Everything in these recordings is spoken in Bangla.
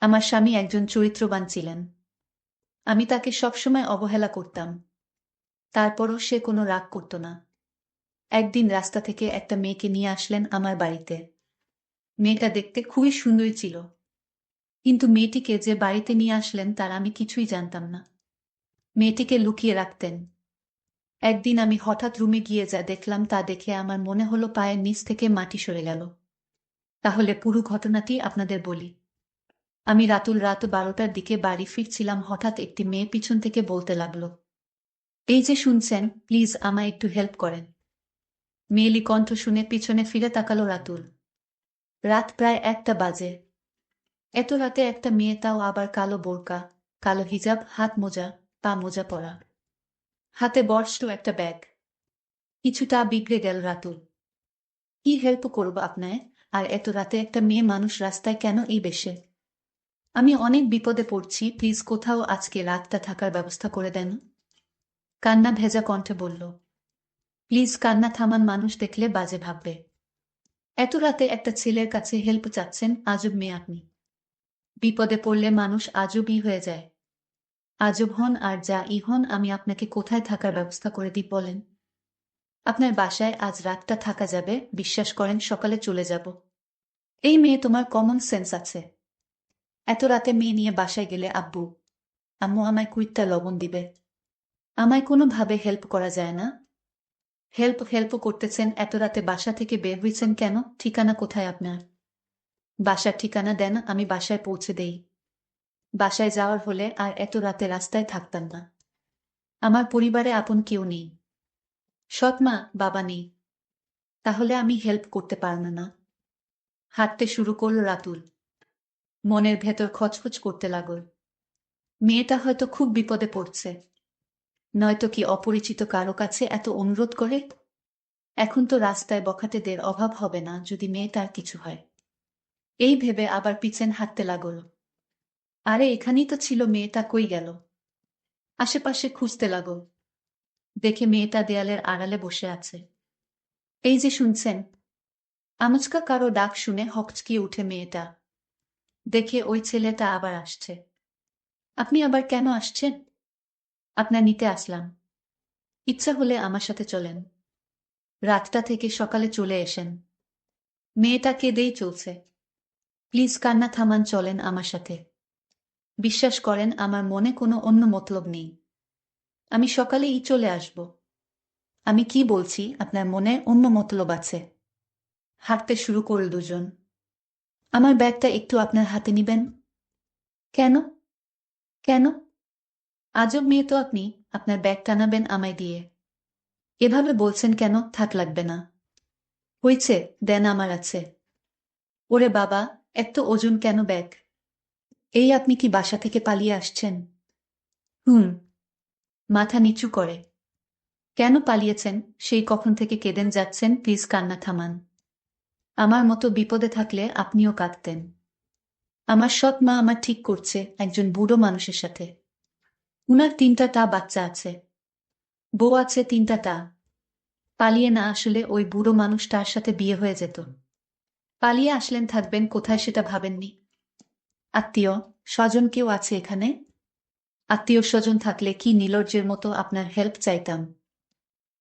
আমার স্বামী একজন চরিত্রবান ছিলেন। আমি তাকে সবসময় অবহেলা করতাম। তারপরও সে কোনো রাগ করত না। একদিন রাস্তা থেকে একটা মেয়েকে নিয়ে আসলেন আমার বাড়িতে। মেয়েটা দেখতে খুবই সুন্দরী ছিল, কিন্তু মেয়েটিকে যে বাড়িতে নিয়ে আসলেন তার আমি কিছুই জানতাম না। মেয়েটিকে লুকিয়ে রাখতেন। একদিন আমি হঠাৎ রুমে গিয়ে যা দেখলাম তা দেখে আমার মনে হলো পায়ের নিচ থেকে মাটি সরে গেল। তাহলে পুরো ঘটনাটি আপনাদের বলি। আমি রাত 12টার দিকে বাড়ি ফিরছিলাম, হঠাৎ একটি মেয়ে পিছন থেকে বলতে লাগলো, এই যে শুনছেন, প্লিজ আমায় একটু হেল্প করেন। মেয়েলি কণ্ঠ শুনে পিছনে ফিরে তাকালো রাতুল। রাত প্রায় 1টা বাজে। এত রাতে একটা মেয়ে, তাও আবার কালো বোরকা, কালো হিজাব, হাত মোজা, পা মোজা পরা, হাতে বড়সড় একটা ব্যাগ। কিছুটা বিগড়ে গেল রাতুল। কি হেল্প করব আপনায়? আর এত রাতে একটা মেয়ে মানুষ রাস্তায় কেন এই বেশে? আমি অনেক বিপদে পড়ছি, প্লিজ কোথাও আজকে রাতটা থাকার ব্যবস্থা করে দেন। কান্না ভেজা কণ্ঠে বলল। প্লিজ কান্না থামান, মানুষ দেখলে বাজে ভাববে। এত রাতে একটা ছেলের কাছে হেল্প চাচ্ছেন, আজব মেয়ে আপনি। বিপদে পড়লে মানুষ আজবই হয়ে যায়। আজব হন আর যা ই হন, আমি আপনাকে কোথায় থাকার ব্যবস্থা করে দিই বলেন? আপনার বাসায় আজ রাতটা থাকা যাবে, বিশ্বাস করেন সকালে চলে যাব। এই মেয়ে, তোমার কমন সেন্স আছে? এত রাতে মেয়ে নিয়ে বাসায় গেলে আব্বু আম্মু আমায় কুইটটা লবণ দিবে। আমায় কোনোভাবে হেল্প করা যায় না? হেল্প হেল্প করতেছেন, এত রাতে বাসা থেকে বের হয়েছেন কেন? ঠিকানা কোথায় আপনার? বাসার ঠিকানা দেন, আমি বাসায় পৌঁছে দেই। বাসায় যাওয়ার হলে আর এত রাতে রাস্তায় থাকতাম না। আমার পরিবারে আপন কেউ নেই। সৎ মা বাবা নেই। তাহলে আমি হেল্প করতে পারব না। হাঁটতে শুরু করল রাতুল। মনের ভেতর খচখচ করতে লাগল। মেয়েটা হয়তো খুব বিপদে পড়ছে, নয়তো কি অপরিচিত কারো কাছে এত অনুরোধ করে। এখন তো রাস্তায় বখাটেদের অভাব হবে না যদি মেয়েটার কিছু হয়। এই ভেবে আবার পিছন হাঁটতে লাগল। আরে এখানেই তো ছিল, মেয়েটা কই গেল? আশেপাশে খুঁজতে লাগল। দেখে মেয়েটা দেয়ালের আড়ালে বসে আছে। এই যে শুনছেন? আমুচকা কারো ডাক শুনে হকচকিয়ে উঠে মেয়েটা। দেখে ওই ছেলেটা আবার আসছে। আপনি আবার কেন আসছেন? আপনার নিতে আসলাম। ইচ্ছা হলে আমার সাথে চলেন। রাতটা থেকে সকালে চলে এসেন। মেয়েটা কেঁদেই চলছে। প্লিজ কান্না থামান, চলেন আমার সাথে। বিশ্বাস করেন আমার মনে কোনো অন্য মতলব নেই। আমি সকালেই চলে আসব। আমি কি বলছি, আপনার মনে অন্য মতলব আছে। হাঁটতে শুরু করল দুজন। আমার ব্যাগটা একটু আপনার হাতে নিবেন? কেন? কেন? আজব মেয়ে তো আপনি, আপনার ব্যাগ টানাবেন আমায় দিয়ে? এভাবে বলছেন কেন? থাক, লাগবে না। হইছে, দেন, আমার আছে। ওরে বাবা, এত ওজন কেন ব্যাগ? এই আপনি কি বাসা থেকে পালিয়ে আসছেন? হুম। মাথা নিচু করে। কেন পালিয়েছেন? সেই কখন থেকে কেঁদেন যাচ্ছেন, প্লিজ কান্না থামান। আমার মতো বিপদে থাকলে আপনিও কাঁদতেন। আমার সৎ মা আমার ঠিক করছে একজন বুড়ো মানুষের সাথে। উনার 3টা বাচ্চা আছে, বউ আছে 3টা। পালিয়ে না আসলে ওই বুড়ো মানুষটার সাথে বিয়ে হয়ে যেত। পালিয়ে আসলেন, থাকবেন কোথায় সেটা ভাবেননি? আত্মীয় স্বজন কেউ আছে এখানে? আত্মীয় স্বজন থাকলে কি নির্লজ্জের মতো আপনার হেল্প চাইতাম?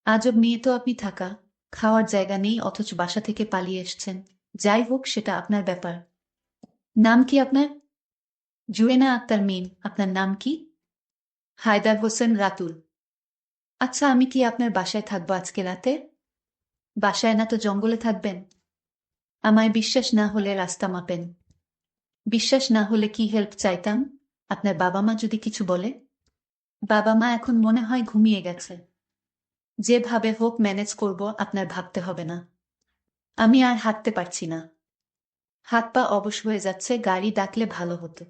আজব মেয়ে তো আপনি, থাকা খাওয়ার জায়গা নেই অথচ বাসা থেকে পালিয়ে এসছেন। যাই হোক, সেটা আপনার ব্যাপার। নাম কি আপনার? জুয়েনা আক্তার মিম। আপনার নাম কি? হায়দার হোসেন রাতুল। আচ্ছা, আমি কি আপনার বাসায় থাকবো আজকে রাতে? বাসায় না তো জঙ্গলে থাকবেন? আমায় বিশ্বাস না হলে রাস্তা মাপেন। বিশ্বাস না হলে কি হেল্প চাইতাম? আপনার বাবা মা যদি কিছু বলে? বাবা মা এখন মনে হয় ঘুমিয়ে গেছে। যেভাবে হোক ম্যানেজ করব, আপনার ভাবতে হবে না। আমি আর হাঁটতে পারছি না। হাত পা অবশ হয়ে যাচ্ছে, গাড়ি ডাকলে ভালো হতো।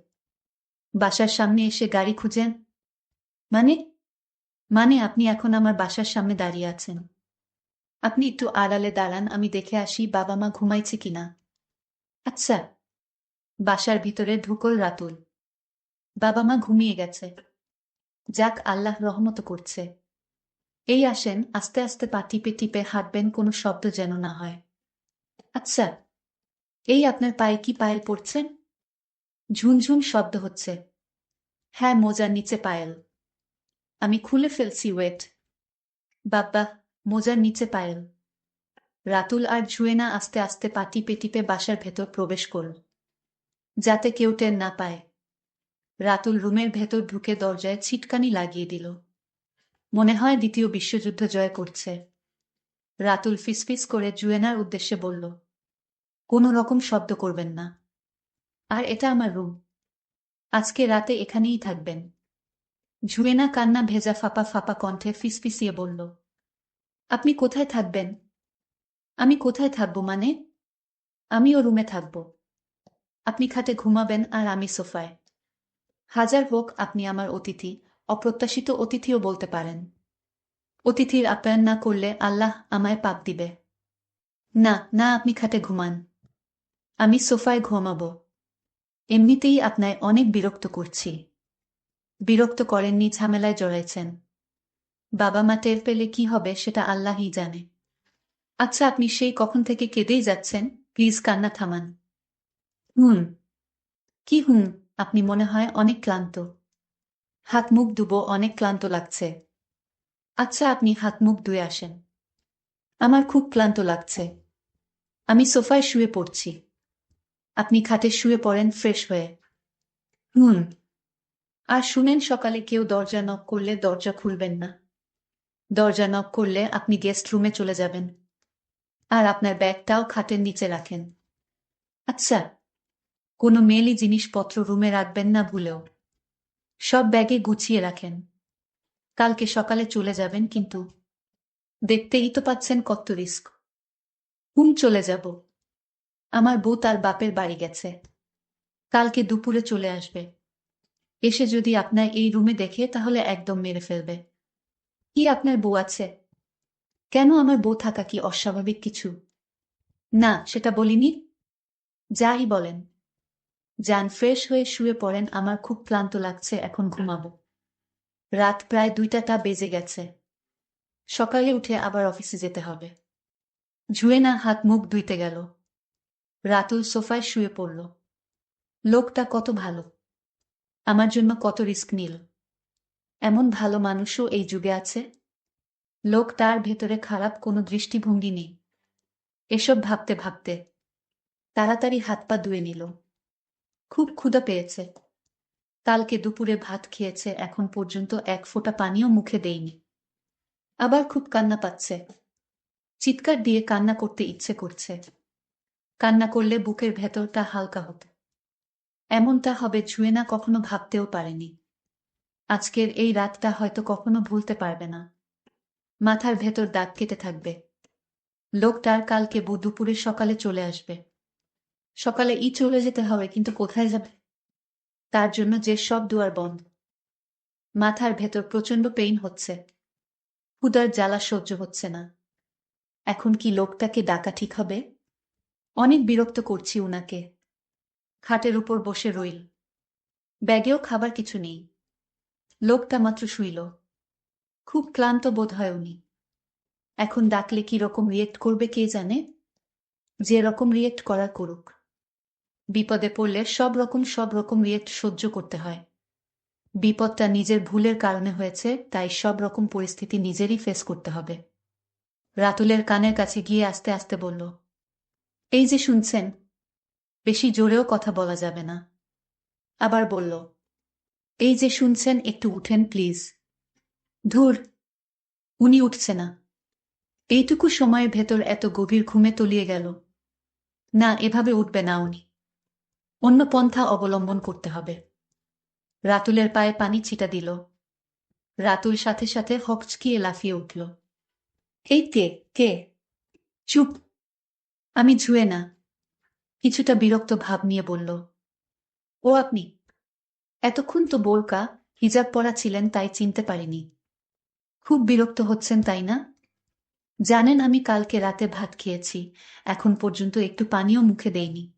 বাসার সামনে এসে গাড়ি খুঁজেন? মানে? মানে আপনি এখন আমার বাসার সামনে দাঁড়িয়ে আছেন। আপনি একটু আড়ালে দাঁড়ান, আমি দেখে আসি বাবা মা ঘুমাইছে কিনা। আচ্ছা। বাসার ভিতরে ঢুকল রাতুল। বাবা মা ঘুমিয়ে গেছে। যাক, আল্লাহ রহমত করছে। এই আসেন, আস্তে আস্তে পা টিপে টিপে হাঁটবেন, কোনো শব্দ যেন না হয়। আচ্ছা। এই আপনার পায়ে কি পায়েল পড়ছেন? ঝুনঝুন শব্দ হচ্ছে। হ্যাঁ, মোজার নিচে পায়েল। আমি খুলে ফেলছি, ওয়েট। বাব্বা, মোজার নিচে পায়েল। রাতুল আর ঝুয়েনা আস্তে আস্তে পা টিপে টিপে বাসার ভেতর প্রবেশ করল, যাতে কেউ টের না পায়। রাতুল রুমের ভেতর ঢুকে দরজায় ছিটকানি লাগিয়ে দিল। মনে হয় দ্বিতীয় বিশ্বযুদ্ধ জয় করছে। রাতুল ফিসফিস করে জুয়েনার উদ্দেশ্যে বলল, কোনো রকম শব্দ করবেন না। আর এটা আমার রুম। আজকে রাতে এখানেই থাকবেন। জুয়েনা কান্না ভেজা ফাঁপা ফাঁপা কণ্ঠে ফিসফিসিয়ে বলল, আপনি কোথায় থাকবেন? আমি কোথায় থাকব মানে? আমিও রুমে থাকব। আপনি খাটে ঘুমাবেন আর আমি সোফায়। হাজার হোক আপনি আমার অতিথি, অপ্রত্যাশিত অতিথিও বলতে পারেন। অতিথির আপ্যায়ন না করলে আল্লাহ আমায় পাপ দিবে। না না, আপনি খাটে ঘুমান। আমি সোফায় ঘুমাবো। এমনিতেই আপনায় অনেক বিরক্ত করছি। বিরক্ত করেননি, ঝামেলায় জড়াইছেন। বাবা মা টের পেলে কি হবে সেটা আল্লাহই জানে। আচ্ছা, আপনি সেই কখন থেকে কেঁদেই যাচ্ছেন, প্লিজ কান্না থামান। হুম। কি হুম? আপনি মনে হয় অনেক ক্লান্ত। হাত মুখ ধুবো, অনেক ক্লান্ত লাগছে। আচ্ছা, আপনি হাত মুখ ধুয়ে আসেন। আমার খুব ক্লান্ত লাগছে। আমি সোফায় শুয়ে পড়ছি। আপনি খাটে শুয়ে পড়েন ফ্রেশ হয়ে। হুম। আর শুনেন, সকালে কেউ দরজা নক করলে দরজা খুলবেন না। দরজা নক করলে আপনি গেস্ট রুমে চলে যাবেন। আর আপনার ব্যাগটাও খাটের নিচে রাখেন। আচ্ছা? কোনো মেয়েলি জিনিসপত্র রুমে রাখবেন না ভুলেও। সব ব্যাগে গুছিয়ে রাখেন। কালকে সকালে চলে যাবেন কিন্তু। দেখতেই তো পাচ্ছেন কত রিস্ক। চলে যাব। আমার বউ তার বাপের বাড়ি গেছে। কালকে দুপুরে চলে আসবে। এসে যদি আপনার এই রুমে দেখে তাহলে একদম মেরে ফেলবে। কি আপনার বউ আছে? কেন, আমার বউ থাকা কি অস্বাভাবিক কিছু? না, সেটা বলিনি। যাই বলেন। যান, ফ্রেশ হয়ে শুয়ে পড়েন, আমার খুব ক্লান্ত লাগছে, এখন ঘুমাবো। রাত প্রায় 2টা বেজে গেছে। সকালে উঠে আবার অফিসে যেতে হবে। জুয়েনা হাত মুখ ধুইতে গেল। রাতুল সোফায় শুয়ে পড়ল। লোকটা কত ভালো। আমার জন্য কত রিস্ক নিল। এমন ভালো মানুষও এই যুগে আছে। লোক তার ভেতরে খারাপ কোনো দৃষ্টিভঙ্গি নেই। এসব ভাবতে ভাবতে তাড়াতাড়ি হাত পা ধুয়ে নিল। খুব ক্ষুধা পেয়েছে। কালকে দুপুরে ভাত খেয়েছে, এখন পর্যন্ত এক ফোঁটা পানিও মুখে দেয়নি। আবার খুব কান্না পাচ্ছে। চিৎকার দিয়ে কান্না করতে ইচ্ছে করছে। কান্না করলে বুকের ভেতরটা হালকা হতো। এমনটা হবে জুয়েনা কখনো ভাবতেও পারেনি। আজকের এই রাতটা হয়তো কখনো ভুলতে পারবে না। মাথার ভেতর দাগ কেটে থাকবে। লোকটার কালকে দুপুরে সকালে চলে আসবে। সকালে চলে যেতে হবে, কিন্তু কোথায় যাবে? তার জন্য যে সব দুয়ার বন্ধ। মাথার ভেতর প্রচন্ড পেইন হচ্ছে। ক্ষুধার জ্বালা সহ্য হচ্ছে না। এখন কি লোকটাকে ডাকা ঠিক হবে? অনেক বিরক্ত করছি উনাকে। খাটের উপর বসে রইল। ব্যাগেও খাবার কিছু নেই। লোকটা মাত্র শুইল। খুব ক্লান্ত বোধ হয় উনি। এখন ডাকলে কি রকম রিয়েক্ট করবে কে জানে। যে রকম রিয়েক্ট করার করুক। বিপদে পড়লে সব রকম রিয়েক্ট সহ্য করতে হয়। বিপদটা নিজের ভুলের কারণে হয়েছে, তাই সব রকম পরিস্থিতি নিজেরই ফেস করতে হবে। রাতুলের কানের কাছে গিয়ে আস্তে আস্তে বলল, এই যে শুনছেন? বেশি জোরেও কথা বলা যাবে না। আবার বলল, এই যে শুনছেন, একটু উঠেন প্লিজ। ধুর, উনি উঠছে না। এইটুকু সময়ের ভেতর এত গভীর ঘুমে তলিয়ে গেল। না, এভাবে উঠবে না উনি। অন্য পন্থা অবলম্বন করতে হবে। রাতুলের পায়ে পানি ছিটা দিল। রাতুল সাথে সাথে হকচকিয়ে লাফিয়ে উঠল। এই কে? কে? চুপ! আমি জুয়েনা। কিছুটা বিরক্ত ভাব নিয়ে বলল, ও আপনি? এতক্ষণ তো বোরকা হিজাব পরা ছিলেন, তাই চিনতে পারিনি। খুব বিরক্ত হচ্ছেন তাই না? জানেন আমি কালকে রাতে ভাত খেয়েছি, এখন পর্যন্ত একটু পানিও মুখে দেইনি।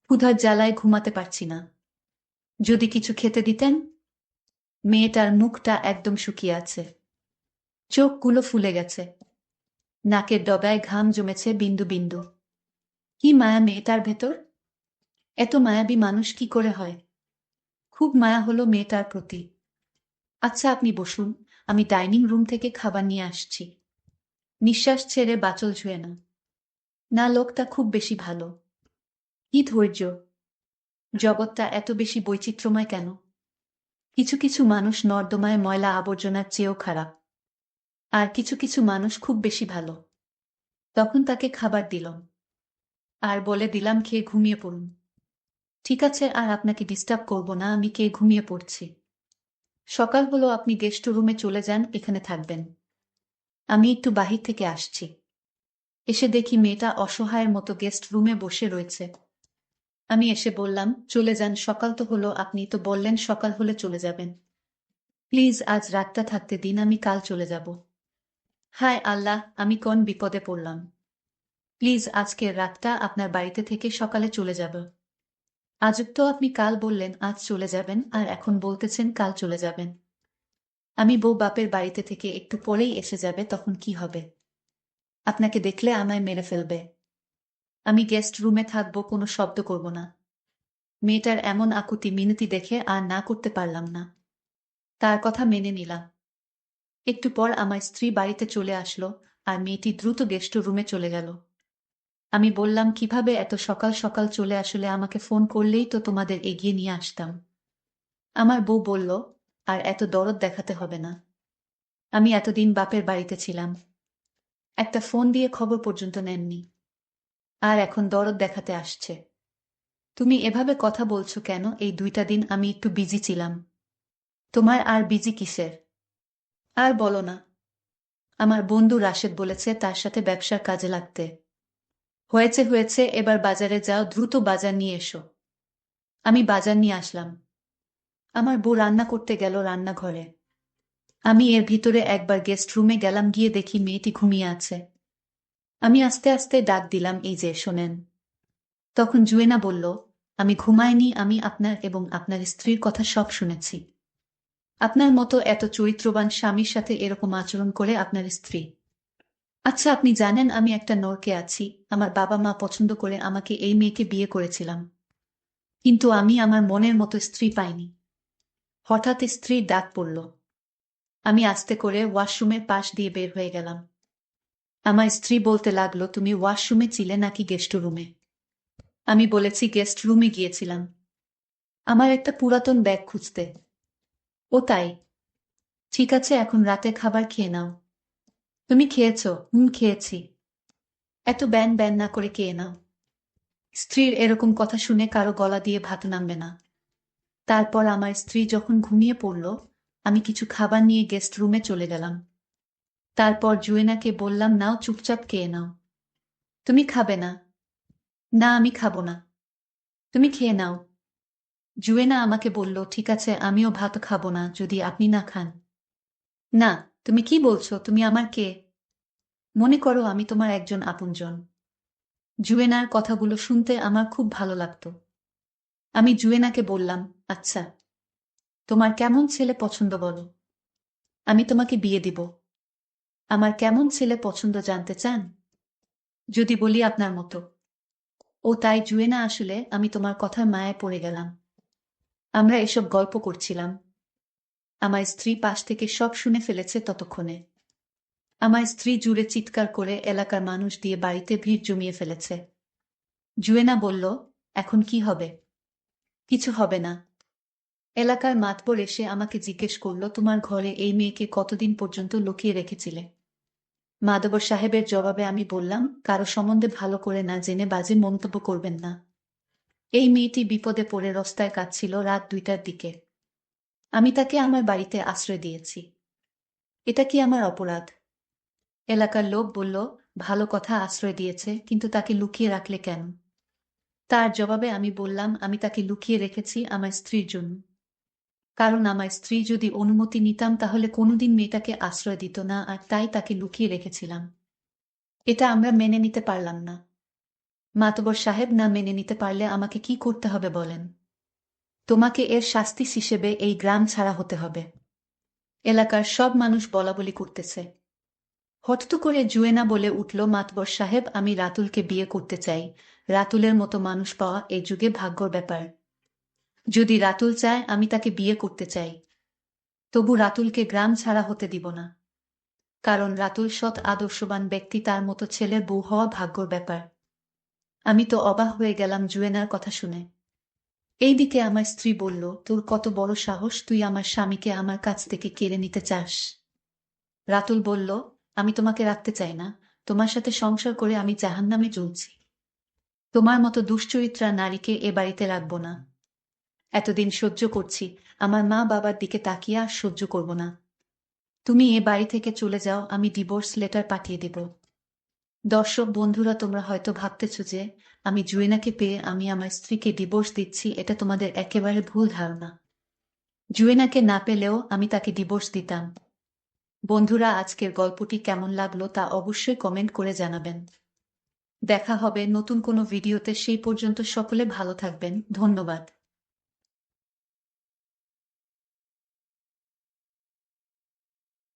ক্ষুধার জ্বালায় ঘুমাতে পারছি না। যদি কিছু খেতে দিতেন। মেয়েটার মুখটা একদম শুকিয়ে আছে। চোখগুলো ফুলে গেছে। নাকের ডগায় ঘাম জমেছে বিন্দু বিন্দু। কি মায়া মেয়েটার ভেতর! এত মায়াবী মানুষ কি করে হয়? খুব মায়া হলো মেয়েটার প্রতি। আচ্ছা, আপনি বসুন, আমি ডাইনিং রুম থেকে খাবার নিয়ে আসছি। নিঃশ্বাস ছেড়ে বাঁচল ছুঁয়ে না। না, লোকটা খুব বেশি ভালো। কি ধৈর্য! জগৎটা এত বেশি বৈচিত্র্যময় কেন? কিছু কিছু মানুষ নর্দমায় ময়লা আবর্জনার চেয়েও খারাপ। আর কিছু কিছু মানুষ খুব বেশি ভালো। তখন তাকে খাবার দিলাম। আর বলে দিলাম, খেয়ে ঘুমিয়ে পড়ুন। ঠিক আছে, আর আপনাকে ডিস্টার্ব করব না, আমি খেয়ে ঘুমিয়ে পড়ছি। সকাল হলো, আপনি গেস্ট রুমে চলে যান, এখানে থাকবেন। আমি একটু বাহির থেকে আসছি। এসে দেখি মেয়েটা অসহায়ের মতো গেস্ট রুমে বসে রয়েছে। আমি এসে বললাম, চলে যান, সকাল তো হলো, আপনি তো বললেন সকাল হলে চলে যাবেন। প্লিজ আজ রাতটা থাকতে দিন, আমি কাল চলে যাব। হায় আল্লাহ, আমি কোন বিপদে পড়লাম! প্লিজ আজকের রাতটা আপনার বাড়িতে থেকে সকালে চলে যাব। আজব তো, আপনি কাল বললেন আজ চলে যাবেন, আর এখন বলতেছেন কাল চলে যাবেন। আমি বউ বাপের বাড়িতে থেকে একটু পরেই এসে যাবে, তখন কি হবে? আপনাকে দেখলে আমায় মেরে ফেলবে। আমি গেস্ট রুমে থাকবো, কোনো শব্দ করব না। মেয়েটার এমন আকুতি মিনতি দেখে আর না করতে পারলাম না। তার কথা মেনে নিলাম। একটু পর আমার স্ত্রী বাড়িতে চলে আসলো, আর মেয়েটি দ্রুত গেস্ট রুমে চলে গেল। আমি বললাম, কিভাবে এত সকাল সকাল চলে আসলে? আমাকে ফোন করলেই তো তোমাদের এগিয়ে নিয়ে আসতাম। আমার বউ বলল, আর এত দরদ দেখাতে হবে না। আমি এতদিন বাপের বাড়িতে ছিলাম, একটা ফোন দিয়ে খবর পর্যন্ত নেননি, আর এখন দরদ দেখাতে আসছে। তুমি এভাবে কথা বলছো কেন? এই 2টা দিন আমি একটু বিজি ছিলাম। তোমার আর বিজি কিসের? আর বলো না। আমার বন্ধু রাশেদ বলেছে তার সাথে ব্যবসার কাজে লাগতে। হয়েছে হয়েছে, এবার বাজারে যাও, দ্রুত বাজার নিয়ে এসো। আমি বাজার নিয়ে আসলাম। আমার বউ রান্না করতে গেল রান্নাঘরে। আমি এর ভিতরে একবার গেস্ট রুমে গেলাম, গিয়ে দেখি মেয়েটি ঘুমিয়ে আছে। আমি আস্তে আস্তে ডাক দিলাম, এই যে শোনেন। তখন জুয়েনা বলল, আমি ঘুমাইনি, আমি আপনার এবং আপনার স্ত্রীর কথা সব শুনেছি। আপনার মতো এত চরিত্রবান স্বামীর সাথে এরকম আচরণ করে আপনার স্ত্রী। আচ্ছা, আপনি জানেন আমি একটা নরকে আছি। আমার বাবা মা পছন্দ করে আমাকে এই মেয়েকে বিয়ে করেছিলাম, কিন্তু আমি আমার মনের মতো স্ত্রী পাইনি। হঠাৎ স্ত্রীর ডাক পড়ল। আমি আস্তে করে ওয়াশরুমের পাশ দিয়ে বের হয়ে গেলাম। আমার স্ত্রী বলতে লাগলো, তুমি ওয়াশরুমে ছিলে নাকি গেস্ট রুমে? আমি বলেছি গেস্ট রুমে গিয়েছিলাম, আমার একটা পুরাতন ব্যাগ খুঁজতে। ও তাই? ঠিক আছে, এখন রাতে খাবার খেয়ে নাও। তুমি খেয়েছো? খেয়েছি। এত ব্যান ব্যান না করে খেয়ে নাও। স্ত্রীর এরকম কথা শুনে কারো গলা দিয়ে ভাত নামবে না। তারপর আমার স্ত্রী যখন ঘুমিয়ে পড়ল, আমি কিছু খাবার নিয়ে গেস্ট রুমে চলে গেলাম। তারপর জুয়েনাকে বললাম, নাও, চুপচাপ খেয়ে নাও। তুমি খাবে না? না, আমি খাবো না। তুমি খেয়ে নাও। জুয়েনা আমাকে বলল, ঠিক আছে, আমিও ভাত খাবো না যদি আপনি না খান। না, তুমি কি বলছো? তুমি আমার কে? মনে করো আমি তোমার একজন আপনজন। জুয়েনার কথাগুলো শুনতে আমার খুব ভালো লাগতো। আমি জুয়েনাকে বললাম, আচ্ছা, তোমার কেমন ছেলে পছন্দ বলো, আমি তোমাকে বিয়ে দিব। আমার কেমন ছেলে পছন্দ জানতে চান? যদি বলি আপনার মতো। ও তাই জুয়েনা, আসলে আমি তোমার কথার মায়ায় পড়ে গেলাম। আমরা এসব গল্প করছিলাম। আমার স্ত্রী পাশ থেকে সব শুনে ফেলেছে ততক্ষণে। আমার স্ত্রী জুড়ে চিৎকার করে এলাকার মানুষ দিয়ে বাড়িতে ভিড় জমিয়ে ফেলেছে। জুয়েনা বলল, এখন কি হবে? কিছু হবে না। এলাকার মাতবর এসে আমাকে জিজ্ঞেস করল, তোমার ঘরে এই মেয়েকে কতদিন পর্যন্ত লুকিয়ে রেখেছিলে? মাদবর সাহেবের জবাবে আমি বললাম, কারো সম্বন্ধে ভালো করে না জেনে বাজে মন্তব্য করবেন না। এই মেয়েটি বিপদে পড়ে রাস্তায় কাঁদছিল রাত 2টার দিকে। আমি তাকে আমার বাড়িতে আশ্রয় দিয়েছি। এটা কি আমার অপরাধ? এলাকার লোক বলল, ভালো কথা, আশ্রয় দিয়েছে, কিন্তু তাকে লুকিয়ে রাখলে কেন? তার জবাবে আমি বললাম, আমি তাকে লুকিয়ে রেখেছি আমার স্ত্রীর জন্য। কারণ আমার স্ত্রী যদি অনুমতি নিতাম তাহলে কোনোদিন মেয়েটাকে আশ্রয় দিত না, আর তাই তাকে লুকিয়ে রেখেছিলাম। এটা আমরা মেনে নিতে পারলাম না। মাতবর সাহেব না মেনে নিতে পারলে আমাকে কি করতে হবে বলেন? তোমাকে এর শাস্তি হিসেবে এই গ্রাম ছাড়া হতে হবে। এলাকার সব মানুষ বলাবলি করতেছে। হঠাৎ করে জুয়েনা বলে উঠল, মাতবর সাহেব, আমি রাতুলকে বিয়ে করতে চাই। রাতুলের মতো মানুষ পাওয়া এই যুগে ভাগ্যর ব্যাপার। যদি রাতুল চায় আমি তাকে বিয়ে করতে চাই, তবু রাতুলকে গ্রাম ছাড়া হতে দিব না। কারণ রাতুল সৎ আদর্শবান ব্যক্তি, তার মতো ছেলের বউ হওয়া ভাগ্যর ব্যাপার। আমি তো অবাক হয়ে গেলাম জুয়েনার কথা শুনে। এইদিকে আমার স্ত্রী বলল, তোর কত বড় সাহস, তুই আমার স্বামীকে আমার কাছ থেকে কেড়ে নিতে চাস? রাতুল বলল, আমি তোমাকে রাখতে চাই না। তোমার সাথে সংসার করে আমি জাহান্নামে জ্বলছি। তোমার মতো দুশ্চরিত্রা নারীকে এ বাড়িতে রাখব না। এতদিন সহ্য করছি, আমার মা বাবার দিকে তাকিয়ে আর সহ্য করব না। তুমি এ বাড়ি থেকে চলে যাও, আমি ডিভোর্স লেটার পাঠিয়ে দেব। দর্শক বন্ধুরা, তোমরা হয়তো ভাবতেছ যে আমি জুয়েনাকে পেয়ে আমি আমার স্ত্রীকে ডিভোর্স দিচ্ছি। এটা তোমাদের একেবারে ভুল ধারণা। জুয়েনাকে না পেলেও আমি তাকে ডিভোর্স দিতাম। বন্ধুরা, আজকের গল্পটি কেমন লাগলো তা অবশ্যই কমেন্ট করে জানাবেন। দেখা হবে নতুন কোনো ভিডিওতে, সেই পর্যন্ত সকলে ভালো থাকবেন। ধন্যবাদ।